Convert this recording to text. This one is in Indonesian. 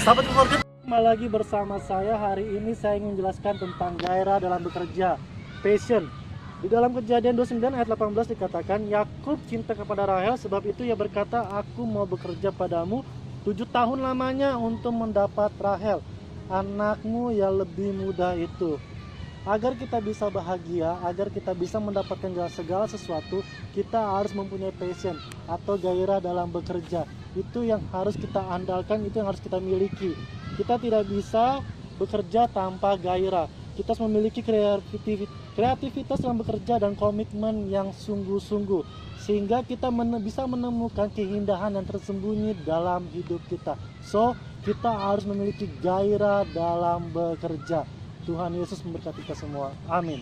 Sahabat keluarga, Kembali lagi bersama saya. Hari ini saya ingin menjelaskan tentang gairah dalam bekerja, passion. Di dalam Kejadian 29 ayat 18 dikatakan, Yakub cinta kepada Rahel, sebab itu ia berkata, aku mau bekerja padamu 7 tahun lamanya untuk mendapat Rahel, anakmu yang lebih muda itu. Agar kita bisa bahagia, agar kita bisa mendapatkan segala sesuatu, kita harus mempunyai passion atau gairah dalam bekerja. Itu yang harus kita andalkan, itu yang harus kita miliki. Kita tidak bisa bekerja tanpa gairah. Kita harus memiliki kreativitas dalam bekerja dan komitmen yang sungguh-sungguh, sehingga kita bisa menemukan keindahan yang tersembunyi dalam hidup kita. So, kita harus memiliki gairah dalam bekerja. Tuhan Yesus memberkati kita semua. Amin.